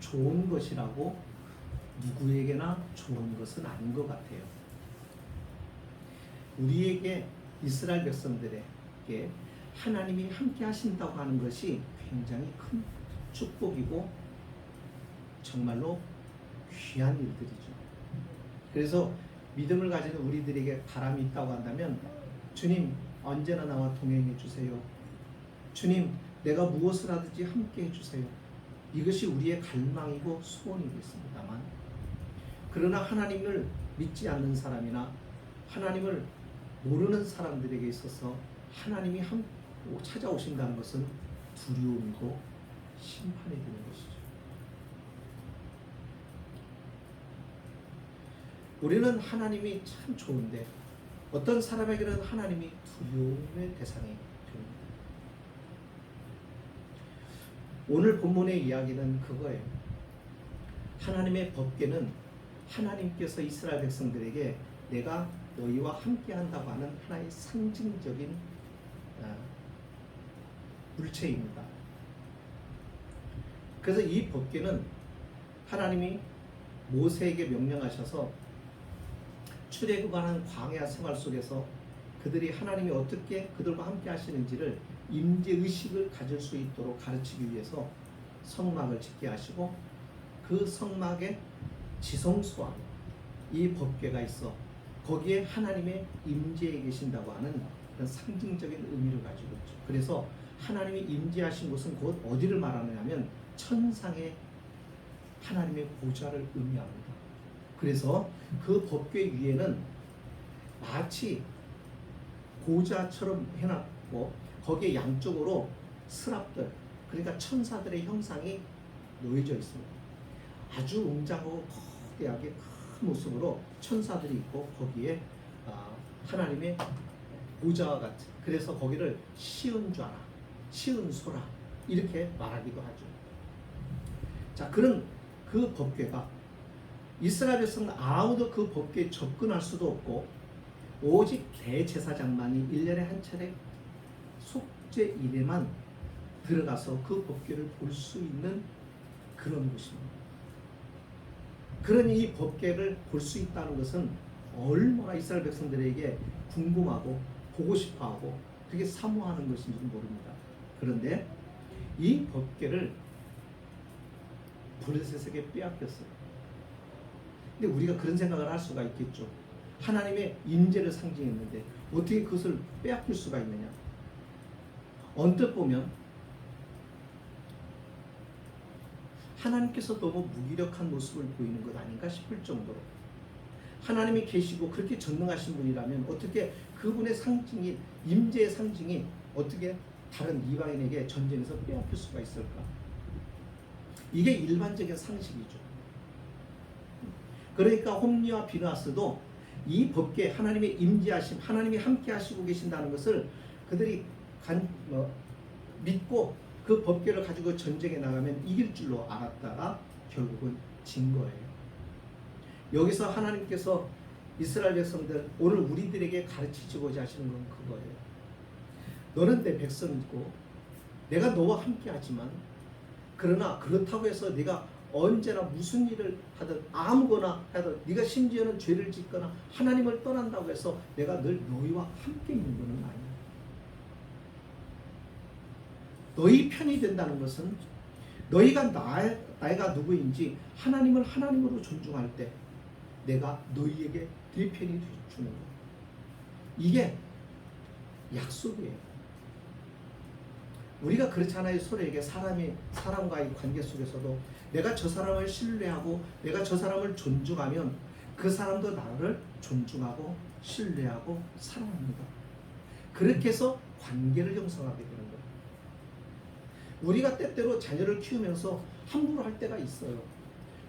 좋은 것이라고 누구에게나 좋은 것은 아닌 것 같아요. 우리에게 이스라엘 백성들에게 하나님이 함께 하신다고 하는 것이 굉장히 큰 축복이고 정말로 귀한 일들이죠. 그래서 믿음을 가지는 우리들에게 바람이 있다고 한다면, 주님 언제나 나와 동행해 주세요. 주님 내가 무엇을 하든지 함께 해주세요. 이것이 우리의 갈망이고 소원이겠습니다만, 그러나 하나님을 믿지 않는 사람이나 하나님을 모르는 사람들에게 있어서 하나님이 찾아오신다는 것은 두려움이고 심판이 되는 것이죠. 우리는 하나님이 참 좋은데 어떤 사람에게는 하나님이 두려움의 대상이 됩니다. 오늘 본문의 이야기는 그거예요. 하나님의 법궤는 하나님께서 이스라엘 백성들에게 내가 너희와 함께 한다고 하는 하나의 상징적인 물체입니다. 그래서 이 법궤는 하나님이 모세에게 명령하셔서 출애굽하는 광야 생활 속에서 그들이 하나님이 어떻게 그들과 함께 하시는지를 임재의식을 가질 수 있도록 가르치기 위해서 성막을 짓게 하시고, 그 성막에 지성소와 이 법궤가 있어 거기에 하나님의 임재해 계신다고 하는 그런 상징적인 의미를 가지고 있죠. 그래서 하나님이 임재하신 곳은 곧 어디를 말하느냐면 천상의 하나님의 보좌를 의미합니다. 그래서 그 법궤 위에는 마치 보좌처럼 해놨고 거기에 양쪽으로 스랍들, 그러니까 천사들의 형상이 놓여져 있습니다. 아주 웅장하고 거대하게 큰 모습으로 천사들이 있고 거기에 하나님의 보좌와 같은, 그래서 거기를 시은좌라, 시은소라 이렇게 말하기도 하죠. 자, 그런 그 법궤가 이스라엘 백성은 아무도 그 법궤에 접근할 수도 없고 오직 대제사장만이 1년에 한 차례 속죄일에만 들어가서 그 법궤를 볼 수 있는 그런 곳입니다. 그러니 이 법궤를 볼 수 있다는 것은 얼마나 이스라엘 백성들에게 궁금하고 보고 싶어하고 그게 사모하는 것인지 모릅니다. 그런데 이 법궤를 블레셋에게 빼앗겼어요. 근데 우리가 그런 생각을 할 수가 있겠죠. 하나님의 임재를 상징했는데 어떻게 그것을 빼앗길 수가 있느냐. 언뜻 보면 하나님께서 너무 무기력한 모습을 보이는 것 아닌가 싶을 정도로, 하나님이 계시고 그렇게 전능하신 분이라면 어떻게 그분의 상징이, 임재의 상징이 어떻게 다른 이방인에게 전쟁에서 빼앗길 수가 있을까? 이게 일반적인 상식이죠. 그러니까 홈리와 비느하스도 이 법궤, 하나님의 임재하심, 하나님이 함께 하시고 계신다는 것을 그들이 믿고 그 법궤를 가지고 전쟁에 나가면 이길 줄로 알았다가 결국은 진 거예요. 여기서 하나님께서 이스라엘 백성들, 오늘 우리들에게 가르치고자 하시는 건 그거예요. 너는 내 백성이고 내가 너와 함께 하지만, 그러나 그렇다고 해서 네가 언제나 무슨 일을 하든 아무거나 하든, 네가 심지어는 죄를 짓거나 하나님을 떠난다고 해서 내가 늘 너희와 함께 있는 것은 아니야. 너희 편이 된다는 것은 너희가 나이가 누구인지 하나님을 하나님으로 존중할 때 내가 너희에게 내 편이 주는 거야. 이게 약속이에요. 우리가 그렇잖아요. 서로에게 사람과의 관계 속에서도 내가 저 사람을 신뢰하고 내가 저 사람을 존중하면 그 사람도 나를 존중하고 신뢰하고 사랑합니다. 그렇게 해서 관계를 형성하게 되는 거예요. 우리가 때때로 자녀를 키우면서 함부로 할 때가 있어요.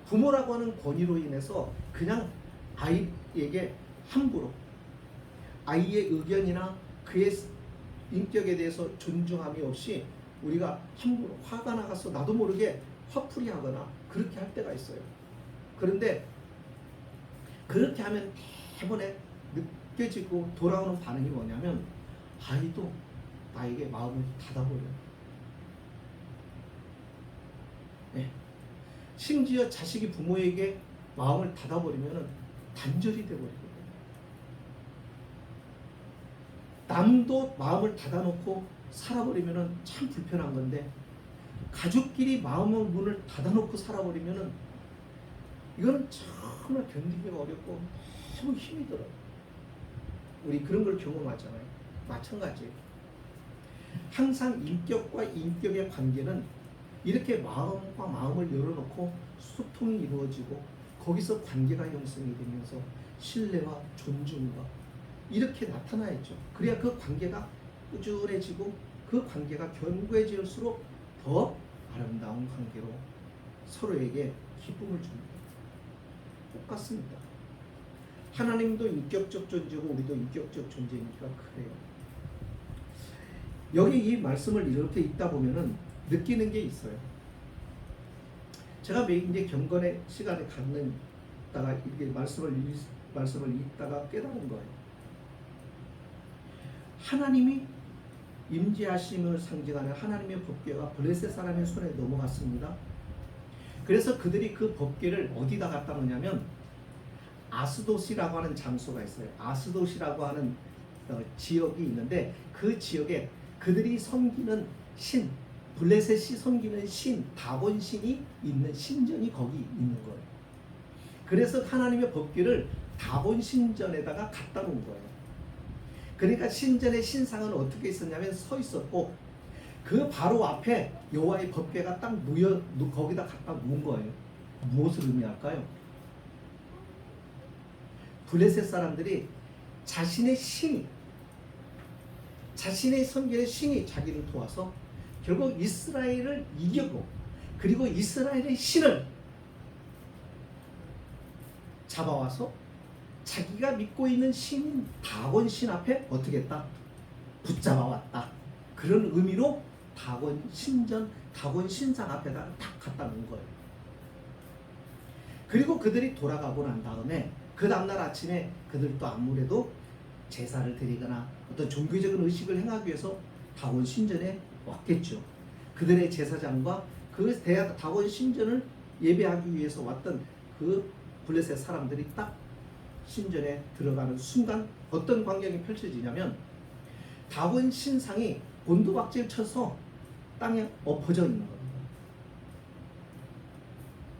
부모라고 하는 권위로 인해서 그냥 아이에게 함부로, 아이의 의견이나 그의 인격에 대해서 존중함이 없이 우리가 함부로 화가 나가서 나도 모르게 화풀이 하거나 그렇게 할 때가 있어요. 그런데 그렇게 하면 대번에 느껴지고 돌아오는 반응이 뭐냐면 아이도 나에게 마음을 닫아버려요. 네. 심지어 자식이 부모에게 마음을 닫아버리면 단절이 돼버리거든요. 남도 마음을 닫아놓고 살아버리면 참 불편한 건데 가족끼리 마음의 문을 닫아놓고 살아버리면 이거는 정말 견디기가 어렵고 너무 힘이 들어요. 우리 그런 걸 경험하잖아요. 마찬가지예요. 항상 인격과 인격의 관계는 이렇게 마음과 마음을 열어놓고 소통이 이루어지고 거기서 관계가 형성이 되면서 신뢰와 존중과 이렇게 나타나야죠. 그래야 그 관계가 꾸준해지고 그 관계가 견고해질수록 더 아름다운 관계로 서로에게 기쁨을 줍니다. 똑같습니다. 하나님도 인격적 존재고 우리도 인격적 존재이니까 그래요. 여기 이 말씀을 이렇게 읽다 보면은 느끼는 게 있어요. 제가 매일 이제 경건의 시간에 갖는다가 이렇게 말씀을 읽다가 깨달은 거예요. 하나님이 임재하심을 상징하는 하나님의 법궤가 블레셋 사람의 손에 넘어갔습니다. 그래서 그들이 그 법궤를 어디다 갖다 놓냐면 아스돗이라고 하는 장소가 있어요. 아스돗이라고 하는 지역이 있는데 그 지역에 그들이 섬기는 신, 블레셋이 섬기는 신, 다곤 신이 있는 신전이 거기 있는 거예요. 그래서 하나님의 법궤를 다곤 신전에다가 갖다 놓은 거예요. 그러니까 신전의 신상은 어떻게 있었냐면 서 있었고 그 바로 앞에 여호와의 법궤가 딱 거기다 갖다 놓은 거예요. 무엇을 의미할까요? 블레셋 사람들이 자신의 섬기는 신이 자기를 도와서 결국 이스라엘을 이기고 그리고 이스라엘의 신을 잡아와서 자기가 믿고 있는 신인 다곤 신 앞에 어떻게 했다? 붙잡아왔다. 그런 의미로 다곤 신전, 다곤 신상 앞에다가 딱 갖다 놓은 거예요. 그리고 그들이 돌아가고 난 다음에 그 다음날 아침에 그들도 아무래도 제사를 드리거나 어떤 종교적인 의식을 행하기 위해서 다곤 신전에 왔겠죠. 그들의 제사장과 그 다곤 신전을 예배하기 위해서 왔던 그 블레셋 사람들이 딱 신전에 들어가는 순간 어떤 광경이 펼쳐지냐면 다곤 신상이 곤두박질 쳐서 땅에 엎어져 있는 겁니다.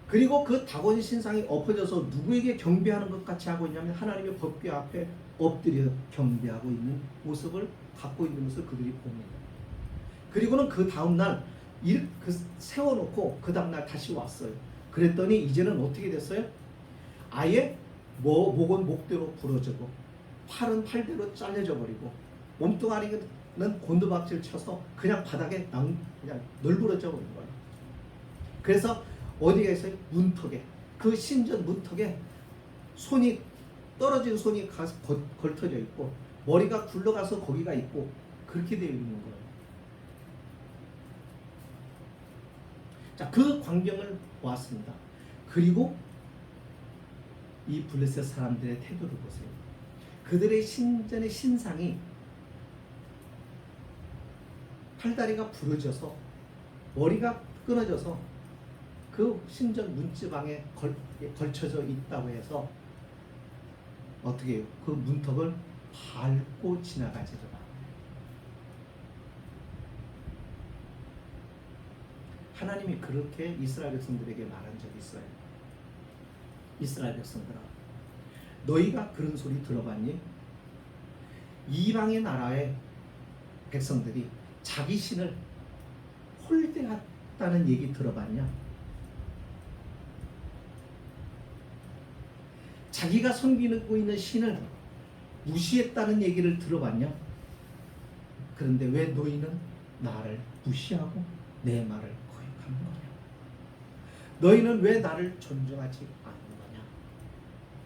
그리고 그 다곤 신상이 엎어져서 누구에게 경배하는 것 같이 하고 있냐면 하나님의 법궤 앞에 엎드려 경배하고 있는 모습을 갖고 있는 것을 그들이 봅니다. 그리고는 그 다음날 세워놓고 그 다음날 다시 왔어요. 그랬더니 이제는 어떻게 됐어요? 아예 목은 목대로 부러지고 팔은 팔대로 잘려져 버리고 몸뚱아리는 곤두박질 쳐서 그냥 바닥에 그냥 널브러져 버린 거예요. 그래서 어디에 있어요? 문턱에, 그 신전 문턱에 떨어진 손이 가서 걸터져 있고 머리가 굴러가서 거기가 있고 그렇게 되어 있는 거예요. 자, 그 광경을 보았습니다. 그리고 이 블레셋 사람들의 태도를 보세요. 그들의 신전의 신상이 팔다리가 부러져서 머리가 끊어져서 그 신전 문지방에 걸쳐져 있다고 해서 어떻게 해요? 그 문턱을 밟고 지나가지를 않아요. 하나님이 그렇게 이스라엘 백성들에게 말한 적이 있어요. 이스라엘 백성들아, 너희가 그런 소리 들어봤니? 이방의 나라의 백성들이 자기 신을 홀대했다는 얘기 들어봤냐? 자기가 섬기고 있는 신을 무시했다는 얘기를 들어봤냐? 그런데 왜 너희는 나를 무시하고 내 말을 거역하는 거냐? 너희는 왜 나를 존중하지 않는 거냐?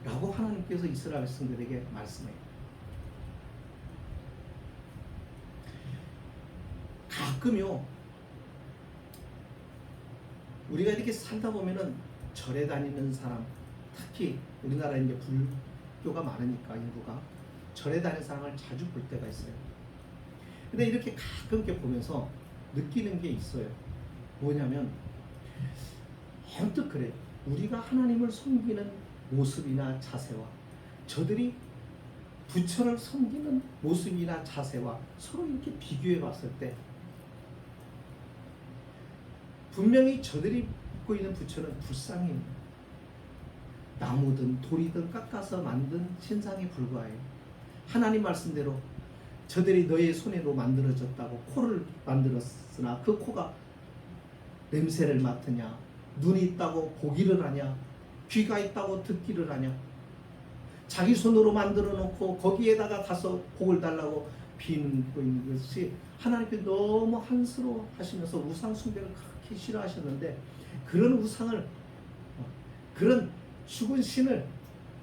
라고 하나님께서 이스라엘 백성들에게 말씀해요. 가끔요, 우리가 이렇게 살다 보면은 절에 다니는 사람, 특히 우리나라 이제 불교가 많으니까 인구가 절에 다니는 사람을 자주 볼 때가 있어요. 근데 이렇게 가끔 이렇게 보면서 느끼는 게 있어요. 뭐냐면 언뜻 그래요. 우리가 하나님을 섬기는 모습이나 자세와 저들이 부처를 섬기는 모습이나 자세와 서로 이렇게 비교해 봤을 때 분명히 저들이 믿고 있는 부처는 불상이 나무든 돌이든 깎아서 만든 신상에 불과해요. 하나님 말씀대로 저들이 너의 손으로 만들어졌다고 코를 만들었으나 그 코가 냄새를 맡으냐, 눈이 있다고 보기를 하냐, 귀가 있다고 듣기를 하냐, 자기 손으로 만들어 놓고 거기에다가 가서 복을 달라고 빈고 있는 것이 하나님께 너무 한스러워 하시면서 우상 숭배를 그렇게 싫어하셨는데, 그런 우상을, 그런 죽은 신을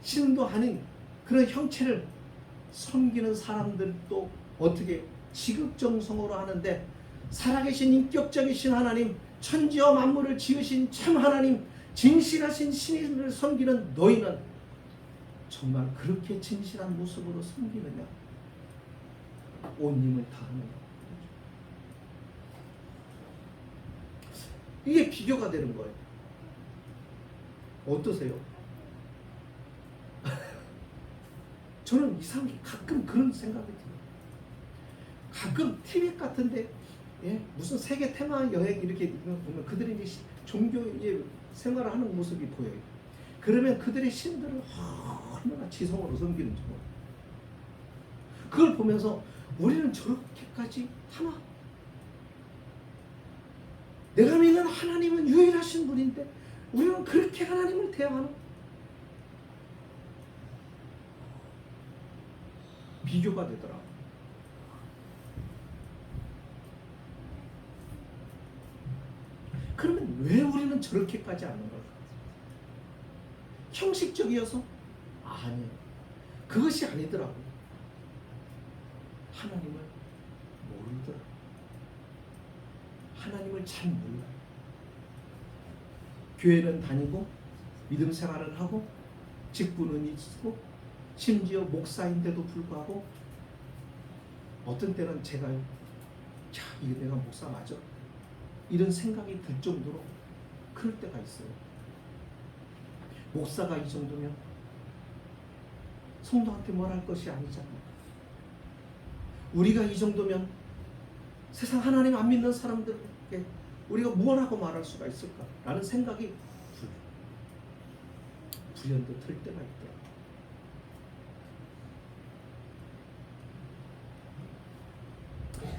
신도 아닌 그런 형체를 섬기는 사람들도 어떻게 지극정성으로 하는데, 살아계신 인격적이신 하나님, 천지와 만물을 지으신 참 하나님, 진실하신 신을 섬기는 너희는 정말 그렇게 진실한 모습으로 섬기느냐, 온 힘을 다하느냐. 이게 비교가 되는 거예요. 어떠세요? 저는 이상하게 가끔 그런 생각이 들어요. 가끔 티벳 같은데, 예? 무슨 세계 테마 여행 이렇게 보면 그들이 이제 종교의 생활을 하는 모습이 보여요. 그러면 그들의 신들을 얼마나 지성으로 섬기는지 몰라요. 그걸 보면서 우리는 저렇게까지 하나? 내가 믿는 하나님은 유일하신 분인데 우리는 그렇게 하나님을 대하나? 비교가 되더라. 그러면 왜 우리는 저렇게까지 하는 걸까? 형식적이어서? 아니에요. 그것이 아니더라고요. 하나님을 모르더라. 하나님을 잘 몰라요. 교회는 다니고 믿음 생활을 하고 직분은 있고 심지어 목사인데도 불구하고 어떤 때는 제가 이게 내가 목사 맞아? 이런 생각이 들 정도로 그럴 때가 있어요. 목사가 이 정도면 성도한테 뭘 할 것이 아니잖아요. 우리가 이 정도면 세상 하나님 안 믿는 사람들에게 우리가 뭘 하고 말할 수가 있을까? 라는 생각이 불현듯 들 때가 있더라고요.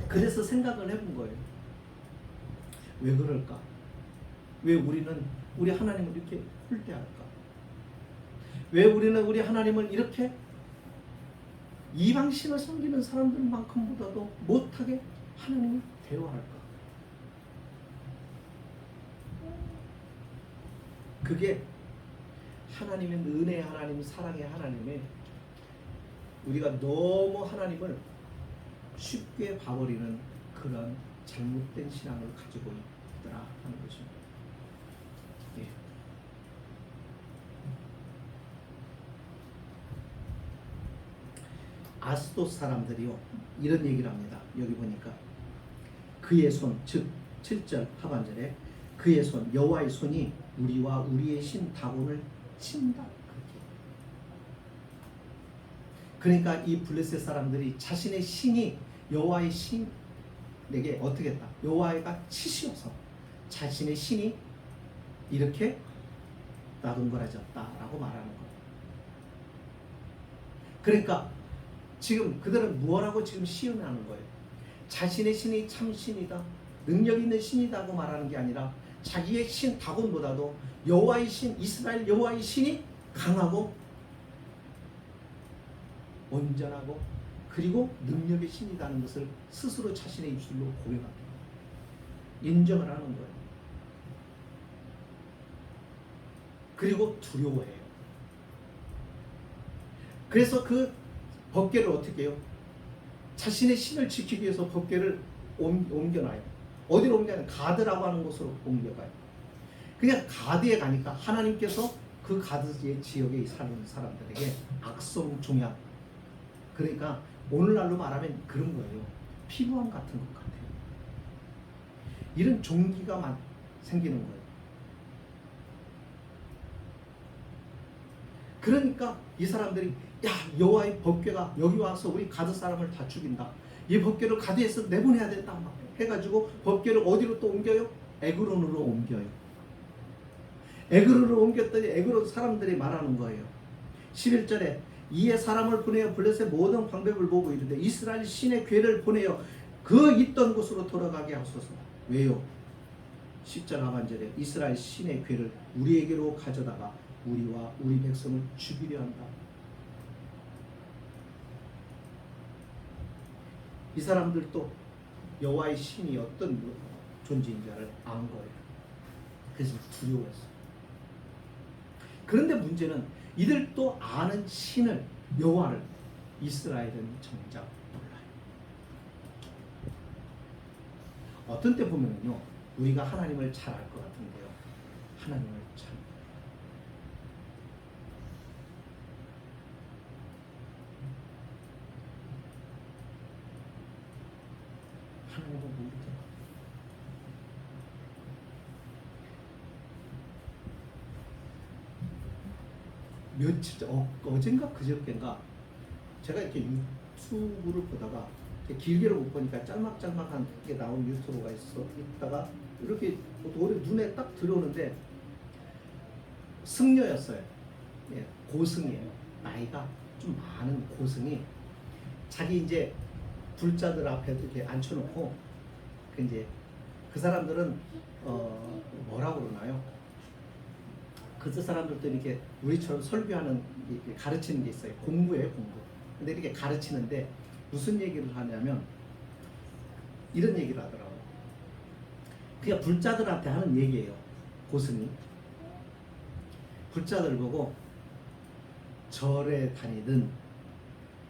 그래서 생각을 해본 거예요. 왜 그럴까? 왜 우리는 우리 하나님을 이렇게 홀대할까? 왜 우리는 우리 하나님을 이렇게 이방신을 섬기는 사람들만큼보다도 못하게 하나님을 대화할까? 그게 하나님은 은혜의 하나님, 사랑의 하나님에 우리가 너무 하나님을 쉽게 봐버리는 그런 잘못된 신앙을 가지고 있더라 하는 것입니다. 예. 아스돗 사람들이요 이런 얘기를 합니다. 여기 보니까 그의 손, 즉 7절 하반절에 그의 손, 여호와의 손이 우리와 우리의 신 다곤을 친다. 그러니까 이 블레셋 사람들이 자신의 신이 여호와의 신에게 어떻게 했다? 여호와가 치시어서 자신의 신이 이렇게 나동거라졌다라고 말하는 거예요. 그러니까 지금 그들은 무엇라고 지금 시연하는 거예요? 자신의 신이 참 신이다, 능력 있는 신이다고 말하는 게 아니라 자기의 신 다곤보다도 여호와의 신, 이스라엘 여호와의 신이 강하고 온전하고 그리고 능력의 신이라는 것을 스스로 자신의 입술로 고백합니다. 인정을 하는 거예요. 그리고 두려워해요. 그래서 그 법궤를 어떻게 해요? 자신의 신을 지키기 위해서 법궤를 옮겨놔요. 어디로 옮겨요? 가드라고 하는 곳으로 옮겨가요. 그냥 가드에 가니까 하나님께서 그 가드의 지역에 사는 사람들에게 악성 종양, 그러니까 오늘날로 말하면 그런 거예요. 피부암 같은 것 같아요. 이런 종기가 생기는 거예요. 그러니까 이 사람들이 야 여호와의 법궤가 여기 와서 우리 가드 사람을 다 죽인다. 이 법궤를 가드에서 내보내야 된다. 막 해가지고 법궤를 어디로 또 옮겨요? 에그론으로 옮겨요. 에그론으로 옮겼더니 에그론 사람들이 말하는 거예요. 11절에 이에 사람을 보내어 블레셋 모든 방법을 보고 이르되 이스라엘 신의 궤를 보내어 그 있던 곳으로 돌아가게 하소서. 왜요? 10절 하반절에 이스라엘 신의 궤를 우리에게로 가져다가 우리와 우리 백성을 죽이려 한다. 이 사람들도 여호와의 신이 어떤 존재인지를 안 거예요. 그래서 두려워했어요. 그런데 문제는 이들도 아는 신을 여호와를 이스라엘은 정작 몰라요. 어떤 때 보면요 우리가 하나님을 잘 알 것 같은데요 하나님을 잘 하나님을 모르죠. 며칠 어젠가 그저께인가 제가 이렇게 유튜브를 보다가 길게를 못 보니까 짤막짤막한 게 나온 유튜브가 있다가 이렇게 오래 눈에 딱 들어오는데 승려였어요. 예, 고승이에요. 나이가 좀 많은 고승이 자기 이제 불자들 앞에 이렇게 앉혀놓고 이제 그 사람들은 뭐라고 그러나요? 그 사람들도 이렇게 우리처럼 설교하는 가르치는 게 있어요. 공부예요, 공부. 근데 이렇게 가르치는데 무슨 얘기를 하냐면 이런 얘기를 하더라고요. 그냥 불자들한테 하는 얘기예요. 고승이 불자들 보고 절에 다니든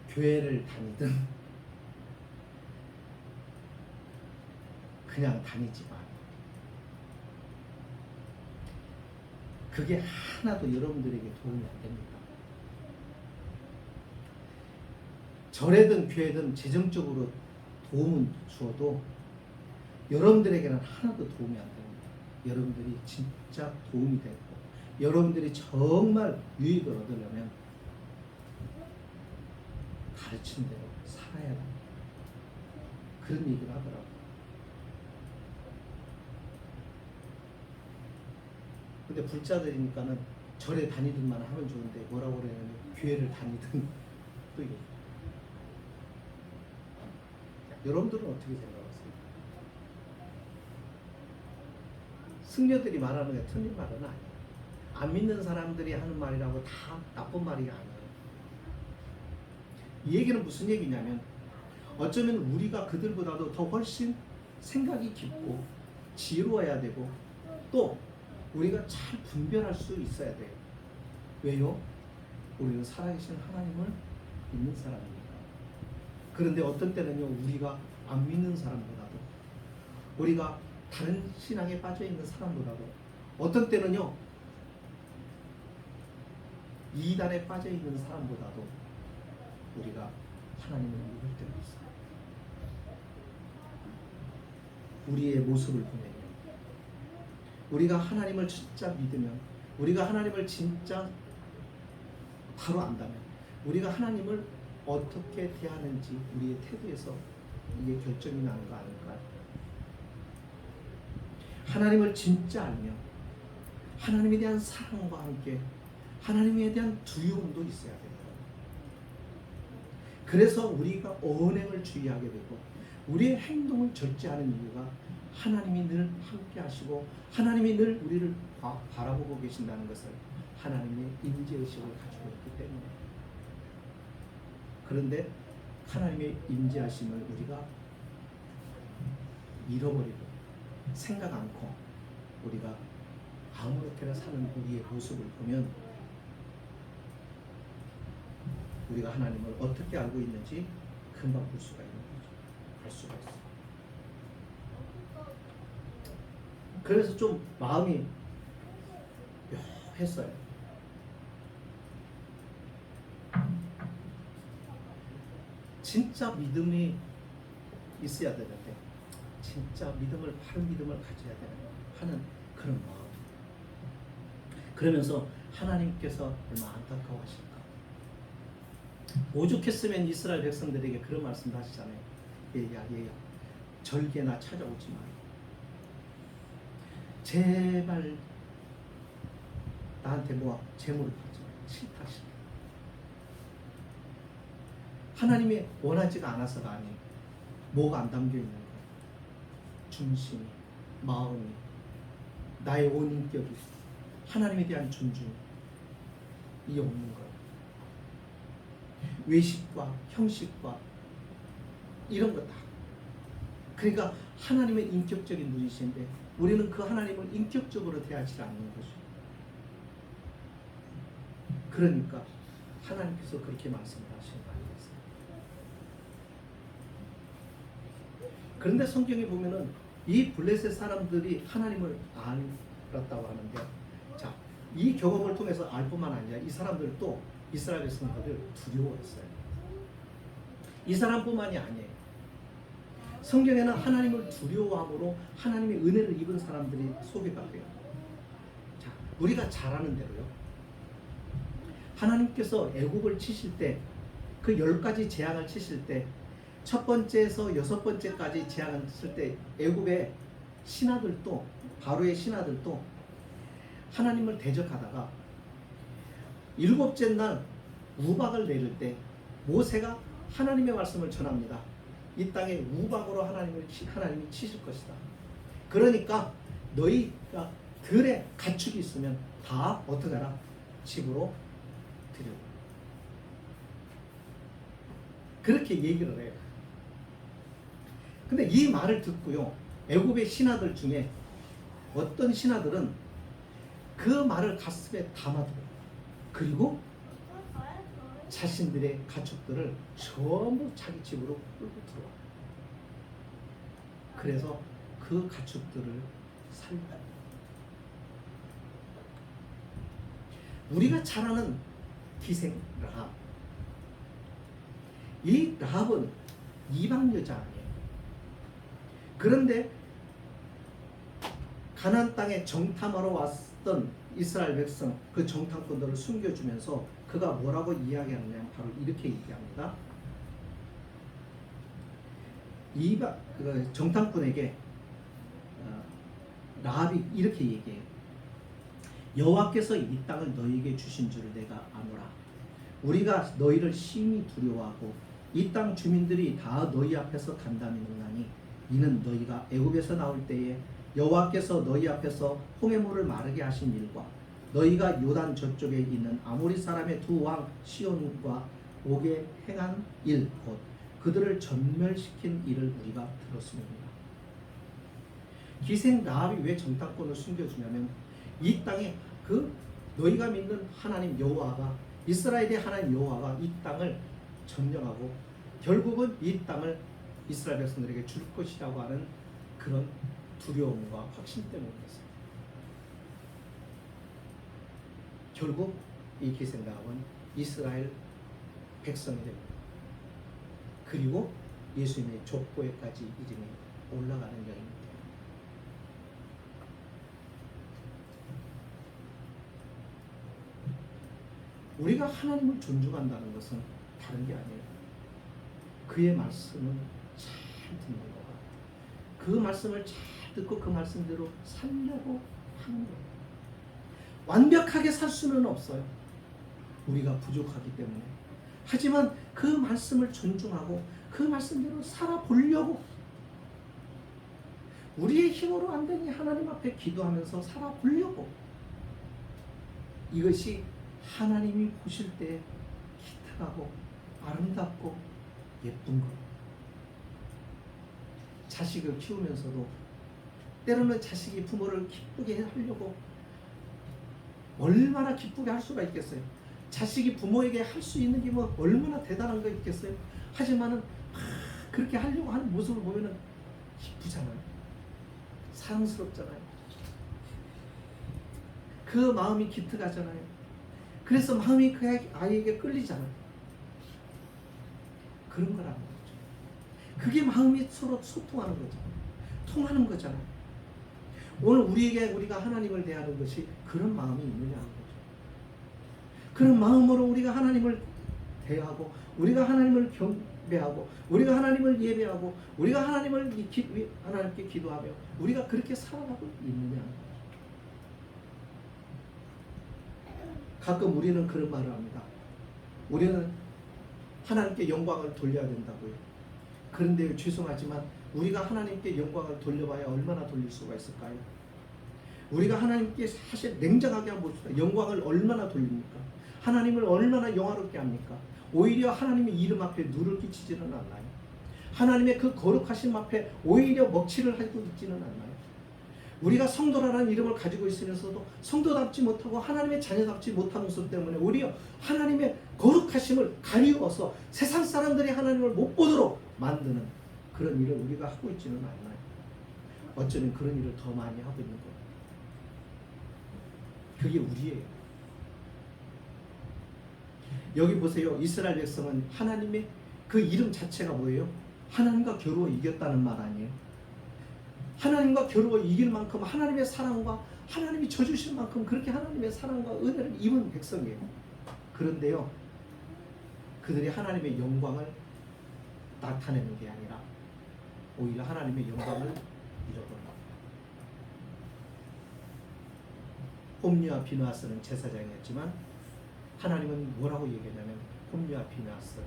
교회를 다니든 그냥 다니지 마. 그게 하나도 여러분들에게 도움이 안 됩니다. 절에든 교회든 재정적으로 도움은 주어도 여러분들에게는 하나도 도움이 안 됩니다. 여러분들이 진짜 도움이 되고 여러분들이 정말 유익을 얻으려면 가르친 대로 살아야 합니다. 그런 얘기를 하더라고요. 근데 불자들이니까는 절에 다니든만 하면 좋은데 뭐라고 그러냐면 교회를 다니든 또 이거. 여러분들은 어떻게 생각하세요? 승려들이 말하는 게 틀린 말은 아니에요. 안 믿는 사람들이 하는 말이라고 다 나쁜 말이 아니에요. 이 얘기는 무슨 얘기냐면 어쩌면 우리가 그들보다도 더 훨씬 생각이 깊고 지혜로워야 되고 또 우리가 잘 분별할 수 있어야 돼요. 왜요? 우리는 살아계신 하나님을 믿는 사람입니다. 그런데 어떤 때는요 우리가 안 믿는 사람보다도 우리가 다른 신앙에 빠져있는 사람보다도 어떤 때는요 이단에 빠져있는 사람보다도 우리가 하나님을 믿을 때가 있어요. 우리의 모습을 보면요 우리가 하나님을 진짜 믿으면 우리가 하나님을 진짜 바로 안다면 우리가 하나님을 어떻게 대하는지 우리의 태도에서 이게 결정이 나는 거 아닐까요? 하나님을 진짜 알며 하나님에 대한 사랑과 함께 하나님에 대한 두려움도 있어야 됩니다. 그래서 우리가 언행을 주의하게 되고 우리의 행동을 절제하는 이유가 하나님이 늘 함께 하시고 하나님이 늘 우리를 바라보고 계신다는 것을 하나님의 임재의식을 가지고 있기 때문에 그런데 하나님의 임재하심을 우리가 잃어버리고 생각 않고 우리가 아무렇게나 사는 우리의 모습을 보면 우리가 하나님을 어떻게 알고 있는지 금방 볼 수가 있는 거죠. 알 수가 있어요. 그래서 좀 마음이 묘했어요. 진짜 믿음이 있어야 되는데 진짜 바른 믿음을 가져야 되는 하는 그런 마음. 그러면서 하나님께서 얼마나 안타까워하실까. 오죽했으면 이스라엘 백성들에게 그런 말씀도 하시잖아요. 얘야 절개나 찾아오지 마라. 제발 나한테 재물을 받지 마라. 싫다. 하나님이 원하지가 않아서가 아니에요. 뭐가 안 담겨 있는 거예요. 중심이, 마음이, 나의 온 인격이 하나님에 대한 존중이 없는 거예요. 외식과 형식과 이런 거 다. 그러니까 하나님의 인격적인 분이신데 우리는 그 하나님을 인격적으로 대하지 않는 거죠. 그러니까 하나님께서 그렇게 말씀을 하시는 거 아니겠어요? 그런데 성경에 보면은 이 블레셋 사람들이 하나님을 알았다고 하는데, 자, 이 경험을 통해서 알 뿐만 아니라 이 사람들도 이스라엘 백성들을 두려워했어요. 이 사람뿐만이 아니에요. 성경에는 하나님을 두려워함으로 하나님의 은혜를 입은 사람들이 소개가 돼요. 자, 우리가 잘 아는 대로요. 하나님께서 애국을 치실 때, 그 10가지 재앙을 치실 때, 첫 번째에서 6번째까지 재앙을 칠 때 애국의 신하들도, 바로의 신하들도 하나님을 대적하다가 7째 날 우박을 내릴 때 모세가 하나님의 말씀을 전합니다. 이 땅에 우박으로 하나님이 치실 것이다. 그러니까 너희가 들에 가축이 있으면 다 어떻게 하라? 집으로 들여. 그렇게 얘기를 해요. 근데 이 말을 듣고요, 애굽의 신하들 중에 어떤 신하들은 그 말을 가슴에 담아두고, 그리고 자신들의 가축들을 전부 자기 집으로 끌고 들어와. 그래서 그 가축들을 살린다. 우리가 잘 아는 기생 라합. 이 라합은 이방 여자 아니에요. 그런데 가나안 땅에 정탐하러 왔던 이스라엘 백성, 그 정탐꾼들을 숨겨주면서 그가 뭐라고 이야기하느냐, 바로 이렇게 얘기합니다. 정탐꾼에게 라합이 이렇게 얘기해요. 여호와께서 이 땅을 너희에게 주신 줄을 내가 아노라. 우리가 너희를 심히 두려워하고 이 땅 주민들이 다 너희 앞에서 단단히 먹나니 이는 너희가 애굽에서 나올 때에 여호와께서 너희 앞에서 홍해물을 마르게 하신 일과 너희가 요단 저쪽에 있는 아모리 사람의 두 왕 시온과 옥에 행한 일, 곧 그들을 전멸시킨 일을 우리가 들었습니다. 기생 라합이 왜 정탐꾼을 숨겨주냐면, 이 땅에 그 너희가 믿는 하나님 여호와가, 이스라엘의 하나님 여호와가 이 땅을 점령하고 결국은 이 땅을 이스라엘 백성들에게 줄 것이라고 하는 그런 두려움과 확신 때문이었어요. 결국 이 기생 라합은 이스라엘 백성이 됩니다. 그리고 예수님의 족보에까지 이름이 올라가는 여인입니다. 우리가 하나님을 존중한다는 것은 다른 게 아니에요. 그의 말씀을 잘 듣는 거가, 그 말씀을 잘 듣고 그 말씀대로 살려고 하는 거예요. 완벽하게 살 수는 없어요. 우리가 부족하기 때문에. 하지만 그 말씀을 존중하고 그 말씀대로 살아보려고, 우리의 힘으로 안 되니 하나님 앞에 기도하면서 살아보려고, 이것이 하나님이 보실 때 기특하고 아름답고 예쁜 것. 자식을 키우면서도 때로는 자식이 부모를 기쁘게 하려고 얼마나 기쁘게 할 수가 있겠어요. 자식이 부모에게 할 수 있는 게 뭐 얼마나 대단한 거 있겠어요. 하지만은 그렇게 하려고 하는 모습을 보면은 기쁘잖아요. 사랑스럽잖아요. 그 마음이 기특하잖아요. 그래서 마음이 그 아이에게 끌리잖아요. 그런 거라는 거죠. 그게 마음이 서로 소통하는 거죠. 통하는 거잖아요. 오늘 우리가 하나님을 대하는 것이 그런 마음이 있느냐는 거죠. 그런 마음으로 우리가 하나님을 대하고 우리가 하나님을 경배하고 우리가 하나님을 예배하고 우리가 하나님께 기도하며 우리가 그렇게 살아가고 있느냐. 가끔 우리는 그런 말을 합니다. 우리는 하나님께 영광을 돌려야 된다고요. 그런데 죄송하지만 우리가 하나님께 영광을 돌려봐야 얼마나 돌릴 수가 있을까요? 우리가 하나님께 사실 냉정하게 한번 봅시다. 영광을 얼마나 돌립니까? 하나님을 얼마나 영화롭게 합니까? 오히려 하나님의 이름 앞에 누를 끼치지는 않나요? 하나님의 그 거룩하심 앞에 오히려 먹칠을 하고 있지는 않나요? 우리가 성도라는 이름을 가지고 있으면서도 성도답지 못하고 하나님의 자녀답지 못한 모습 때문에 오히려 하나님의 거룩하심을 가리워서 세상 사람들이 하나님을 못 보도록 만드는 그런 일을 우리가 하고 있지는 않나요? 어쩌면 그런 일을 더 많이 하고 있는 거예요. 그게 우리예요. 여기 보세요. 이스라엘 백성은 하나님의 그 이름 자체가 뭐예요? 하나님과 겨루어 이겼다는 말 아니에요? 하나님과 겨루어 이길 만큼 하나님의 사랑과 하나님이 져주실 만큼 그렇게 하나님의 사랑과 은혜를 입은 백성이에요. 그런데요, 그들이 하나님의 영광을 나타내는 게 아니라 오히려 하나님의 영광을 잃어버립니다. 홈리와 비누아스는 제사장이었지만 하나님은 뭐라고 얘기하냐면 홈리와 비누아스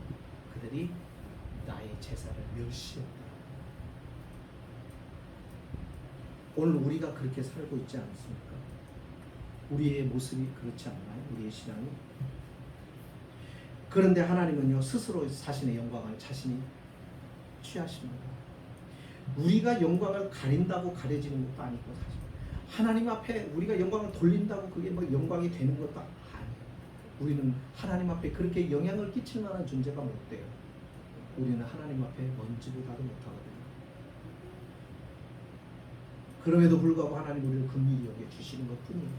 그들이 나의 제사를 멸시했다. 오늘 우리가 그렇게 살고 있지 않습니까? 우리의 모습이 그렇지 않나요? 우리의 신앙이. 그런데 하나님은요 스스로 자신의 영광을 자신이 취하십니다. 우리가 영광을 가린다고 가려지는 것도 아니고 사실 하나님 앞에 우리가 영광을 돌린다고 그게 뭐 영광이 되는 것도 아니에요. 우리는 하나님 앞에 그렇게 영향을 끼칠 만한 존재가 못 돼요. 우리는 하나님 앞에 먼지보다도 못하거든요. 그럼에도 불구하고 하나님 우리를 긍휼히 여겨 주시는 것뿐이에요.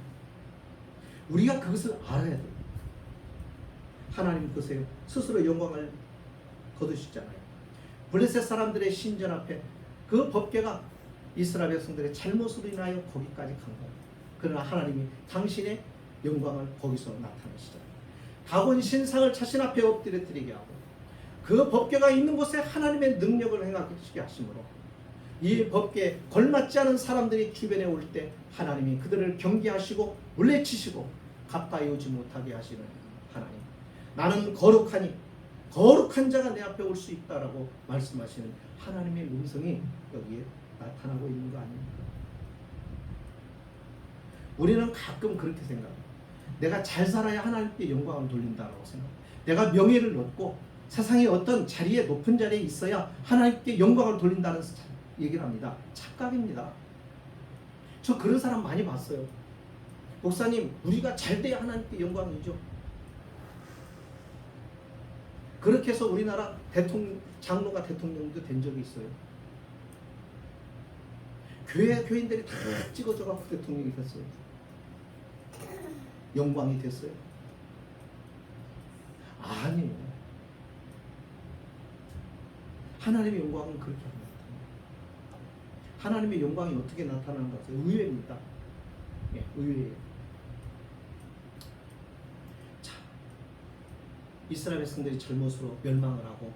우리가 그것을 알아야 돼요. 하나님 보세요. 스스로 영광을 거두시잖아요. 블레셋 사람들의 신전 앞에 그 법궤가 이스라엘 백성들의 잘못으로 인하여 거기까지 간 거예요. 그러나 하나님이 당신의 영광을 거기서 나타내시잖아요. 다곤 신상을 자신 앞에 엎드려뜨리게 하고 그 법궤가 있는 곳에 하나님의 능력을 행하게 하심으로 이 법궤에 걸맞지 않은 사람들이 주변에 올 때 하나님이 그들을 경계하시고 물리치시고 가까이 오지 못하게 하시는 하나님. 나는 거룩하니 거룩한 자가 내 앞에 올 수 있다라고 말씀하시는 하나님의 음성이 여기에 나타나고 있는 거 아닙니까? 우리는 가끔 그렇게 생각합니다. 내가 잘 살아야 하나님께 영광을 돌린다라고 생각합니다. 내가 명예를 얻고 세상의 어떤 자리에 높은 자리에 있어야 하나님께 영광을 돌린다는 얘기를 합니다. 착각입니다. 저 그런 사람 많이 봤어요. 목사님, 우리가 잘 돼야 하나님께 영광이죠. 그렇게 해서 우리나라 장로가 대통령도 된 적이 있어요. 교인들이 다 찍어줘갖고 대통령이 됐어요. 영광이 됐어요. 아니에요. 하나님의 영광은 그렇게 합니다. 하나님의 영광이 어떻게 나타나는 것은 의외입니다. 예, 의외예요. 자, 이스라엘 백성들이 잘못으로 멸망을 하고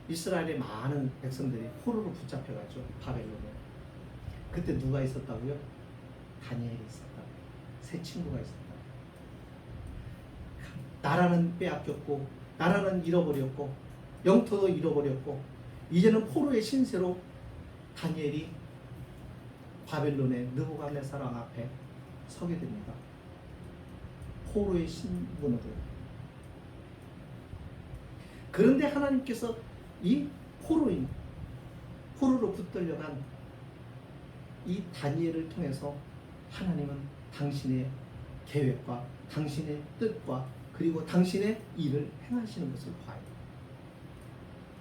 이스라엘의 많은 백성들이 포로로 붙잡혀가죠. 바벨론에. 그때 누가 있었다고요? 다니엘이 있었다고요. 세 친구가 있었다고요. 나라는 빼앗겼고 나라는 잃어버렸고 영토도 잃어버렸고 이제는 포로의 신세로 다니엘이 바벨론의 느부갓네살 앞에 서게 됩니다. 포로의 신분으로. 그런데 하나님께서 이 포로로 붙들려간 이 다니엘을 통해서 하나님은 당신의 계획과 당신의 뜻과 그리고 당신의 일을 행하시는 것을 봐요.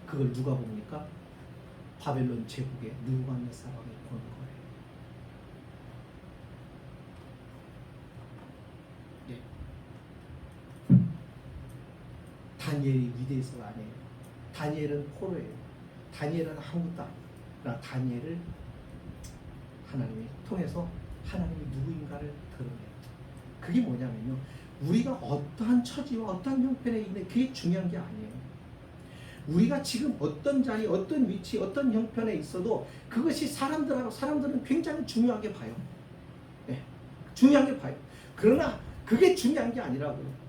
그걸 누가 봅니까? 바벨론 제국의 느부갓네살이 보는 거예요. 예. 다니엘이 위대해서가 아니에요. 다니엘은 포로예요. 다니엘은 아무것도 아니라 다니엘을 하나님이 통해서 하나님이 누구인가를 드러내요. 그게 뭐냐면요. 우리가 어떠한 처지와 어떠한 형편에 있는 그게 중요한 게 아니에요. 우리가 지금 어떤 자리, 어떤 위치, 어떤 형편에 있어도 그것이 사람들은 굉장히 중요하게 봐요. 네, 중요하게 봐요. 그러나 그게 중요한 게 아니라고요.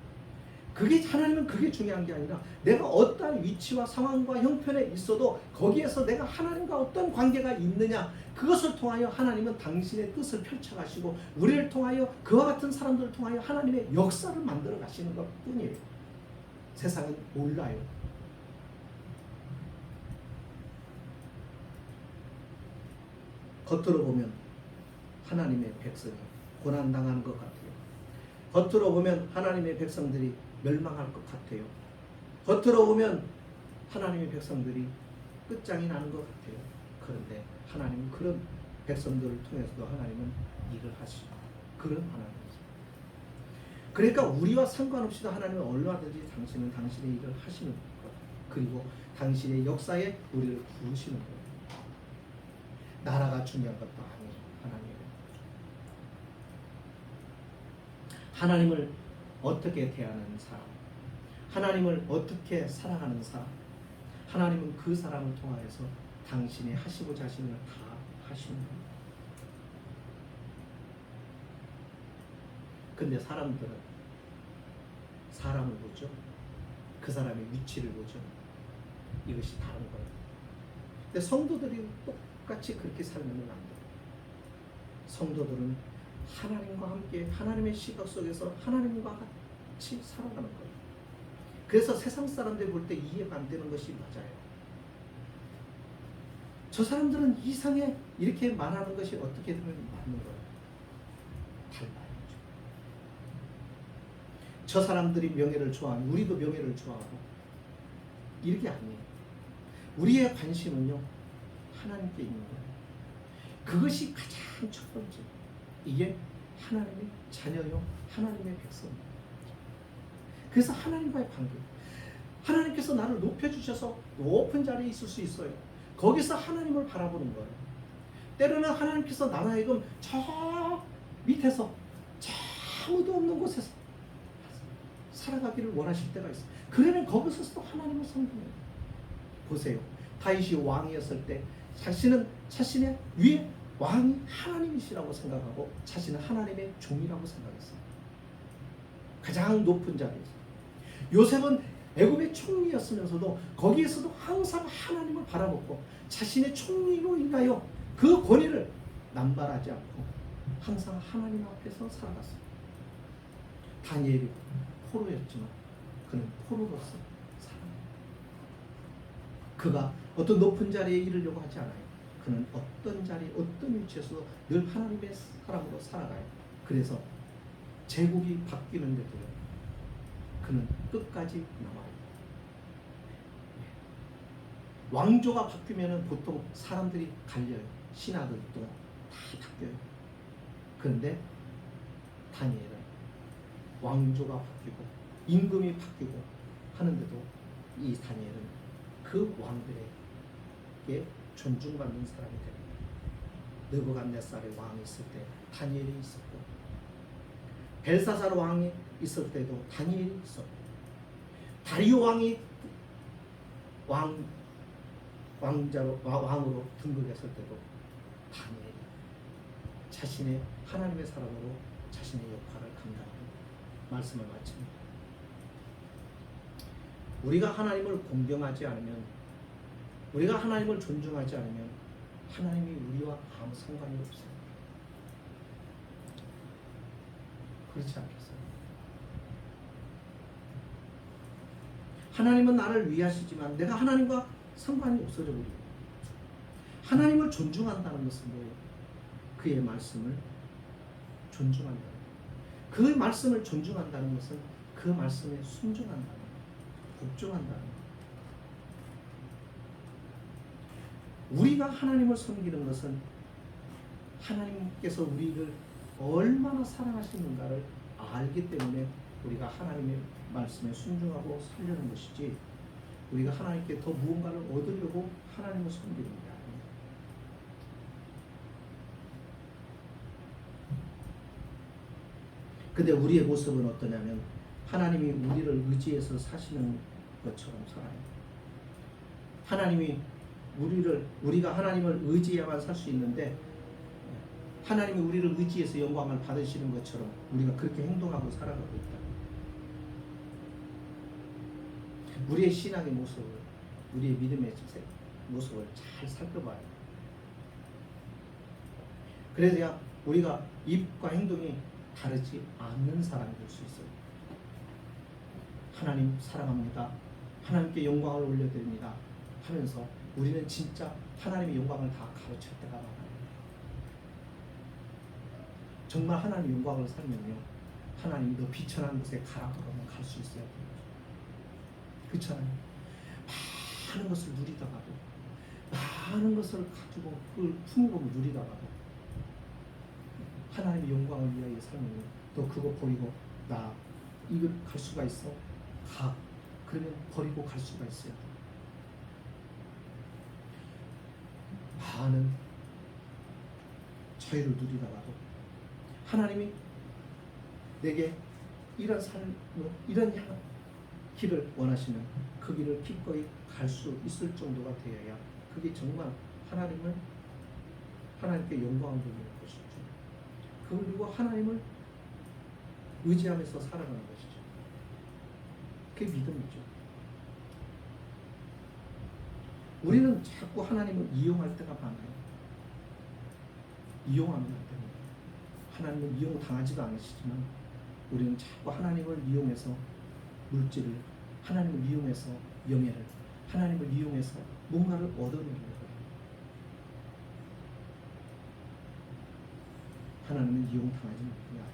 하나님은 그게 중요한 게 아니라 내가 어떠한 위치와 상황과 형편에 있어도 거기에서 내가 하나님과 어떤 관계가 있느냐, 그것을 통하여 하나님은 당신의 뜻을 펼쳐가시고 우리를 통하여 그와 같은 사람들을 통하여 하나님의 역사를 만들어 가시는 것 뿐이에요. 세상은 몰라요. 겉으로 보면 하나님의 백성이 고난당하는 것 같아요. 겉으로 보면 하나님의 백성들이 멸망할 것 같아요. 겉으로 보면 하나님의 백성들이 끝장이 나는 것 같아요. 그런데 하나님은 그런 백성들을 통해서도 하나님은 일을 하시고 그런 하나님이죠. 그러니까 우리와 상관없이도 하나님은 얼마든지 당신은 당신의 일을 하시는 것, 그리고 당신의 역사에 우리를 부르시는 거예요. 나라가 중요한 것도 아니에요. 하나님을 어떻게 대하는 사람, 하나님을 어떻게 사랑하는 사람, 하나님은 그 사람을 통하여서 당신이 하시고자 하시는 걸 다 하시는 거예요. 근데 사람들은 사람을 보죠. 그 사람의 위치를 보죠. 이것이 다른 거예요. 근데 성도들이 똑같이 그렇게 살면 안 돼요. 성도들은 하나님과 함께 하나님의 시각 속에서 하나님과 같이 살아가는 거예요. 그래서 세상 사람들이 볼 때 이해가 안 되는 것이 맞아요. 저 사람들은 이상해 이렇게 말하는 것이 어떻게 되면 맞는 거예요. 달라요. 저 사람들이 명예를 좋아하면 우리도 명예를 좋아하고 이렇게 아니에요. 우리의 관심은요 하나님께 있는 거예요. 그것이 가장 첫 번째. 이게 하나님의 자녀요, 하나님의 백성입니다. 그래서 하나님과의 관계. 하나님께서 나를 높여주셔서 높은 자리에 있을 수 있어요. 거기서 하나님을 바라보는 거예요. 때로는 하나님께서 나로 하여금 저 밑에서 아무도 없는 곳에서 살아가기를 원하실 때가 있어요. 그러면 거기서도 하나님을 섬기는 거예요. 보세요. 다윗이 왕이었을 때 자신의 위에 왕이 하나님이시라고 생각하고 자신은 하나님의 종이라고 생각했어요. 가장 높은 자리에서. 요셉은 애굽의 총리였으면서도 거기에서도 항상 하나님을 바라보고 자신의 총리로 인하여 그 권위를 남발하지 않고 항상 하나님 앞에서 살아갔어요. 다니엘이 포로였지만 그는 포로로서 살아갑니다. 그가 어떤 높은 자리에 이르려고 하지 않아요. 그는 어떤 자리, 어떤 위치에서도 늘 하나님의 사람으로 살아가요. 그래서 제국이 바뀌는데도요, 그는 끝까지 남아요. 왕조가 바뀌면 보통 사람들이 갈려요. 신하들도 다 바뀌어요. 그런데 다니엘은 왕조가 바뀌고 임금이 바뀌고 하는데도 이 다니엘은 그 왕들에게 존중받는 사람이 됩니다. 느부갓네살의 왕이 있을 때 다니엘이 있었고, 벨사살 왕이 있을 때도 다니엘이 있었고, 다리오 왕이 왕으로 등극했을 때도 다니엘이 자신의 하나님의 사람으로 자신의 역할을 감당합니다. 말씀을 마칩니다. 우리가 하나님을 공경하지 않으면, 우리가 하나님을 존중하지 않으면 하나님이 우리와 아무 상관이 없어요. 그렇지 않겠어요? 하나님은 나를 위하시지만 내가 하나님과 상관이 없어져 버려요. 하나님을 존중한다는 것은 뭐예요? 그의 말씀을 존중한다는 거예요. 그 말씀을 존중한다는 것은 그 말씀에 순종한다는 거예요. 복종한다는 거예요. 우리가 하나님을 섬기는 것은 하나님께서 우리를 얼마나 사랑하시는가를 알기 때문에 우리가 하나님의 말씀에 순종하고 살려는 것이지, 우리가 하나님께 더 무언가를 얻으려고 하나님을 섬기는 게 아닙니다. 근데 우리의 모습은 어떠냐면 하나님이 우리를 의지해서 사시는 것처럼 살아요. 하나님이 우리가 하나님을 의지해야만 살 수 있는데 하나님이 우리를 의지해서 영광을 받으시는 것처럼 우리가 그렇게 행동하고 살아가고 있다. 우리의 신앙의 모습을, 우리의 믿음의 모습을 잘 살펴봐야 돼. 그래야 우리가 입과 행동이 다르지 않는 사람이 될 수 있어요. 하나님 사랑합니다. 하나님께 영광을 올려드립니다. 하면서 우리는 진짜 하나님의 영광을 다 가르칠 때가 많아요. 정말 하나님의 영광을 살면요, 하나님이 너 비천한 곳에 가라 그러면 갈 수 있어야 돼요. 그렇잖아요. 많은 것을 누리다가도, 많은 것을 가지고 그걸 품고 누리다가도 하나님의 영광을 위하여 살면 너 그거 버리고 나 이거 갈 수가 있어? 가. 그러면 버리고 갈 수가 있어요. 많은 자유를 누리다가도 하나님이 내게 이런 삶, 이런 길을 원하시면 그 길을 기꺼이 갈 수 있을 정도가 되어야 그게 정말 하나님께 영광을 돌리는 것이죠. 그리고 하나님을 의지하면서 살아가는 것이죠. 그게 믿음이죠. 우리는 자꾸 하나님을 이용할 때가 많아요. 이용하면 안 됩니다. 하나님은 이용당하지도 않으시지만 우리는 자꾸 하나님을 이용해서 물질을, 하나님을 이용해서 명예를, 하나님을 이용해서 뭔가를 얻어내려고 해요. 하나님은 이용당하지 않아요.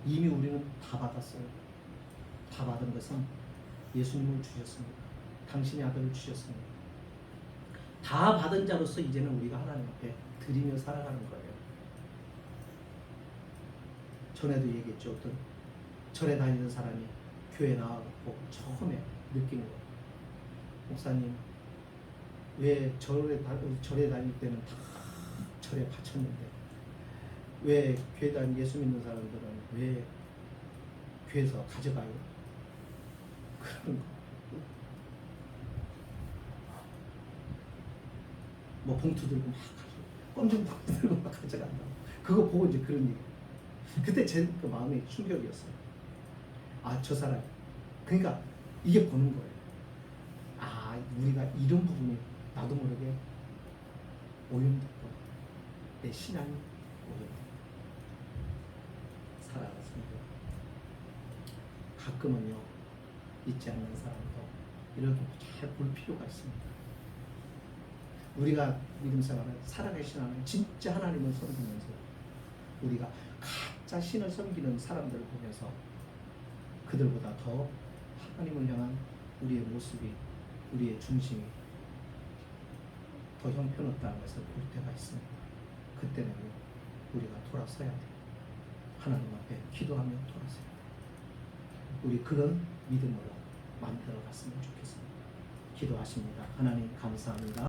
이미 우리는 다 받았어요. 다 받은 것은 예수님을 주셨습니다. 당신의 아들을 주셨습니다. 다 받은 자로서 이제는 우리가 하나님 앞에 드리며 살아가는 거예요. 전에도 얘기했죠. 어떤 절에 다니는 사람이 교회 나와갖고 처음에 느낀 거, 목사님 왜 절에 다닐 때는 다 절에 바쳤는데 왜 교회 다니는 예수 믿는 사람들은 왜 교회에서 가져가요? 그런 거. 뭐 봉투 들고 막 껌좀 봉투 들고 막 가져간다고. 그거 보고 이제 그런 얘기. 그때 제 그 마음이 충격이었어요. 아, 저 사람. 그러니까 이게 보는 거예요. 아, 우리가 이런 부분이 나도 모르게 오염됐고 내 신앙이 오염됐고 살아갔습니다. 가끔은요, 잊지 않는 사람도 이렇게 잘 볼 필요가 있습니다. 우리가 믿음 생활을 살아갈 신앙을 진짜 하나님을 섬기면서 우리가 가짜 신을 섬기는 사람들을 보면서 그들보다 더 하나님을 향한 우리의 모습이, 우리의 중심이 더 형편없다는 것을 볼 때가 있습니다. 그때는 우리가 돌아서야 돼요. 하나님 앞에 기도하며 돌아서야 돼요. 우리 그런 믿음으로 만들어 갔으면 좋겠습니다. 기도하십니다. 하나님 감사합니다.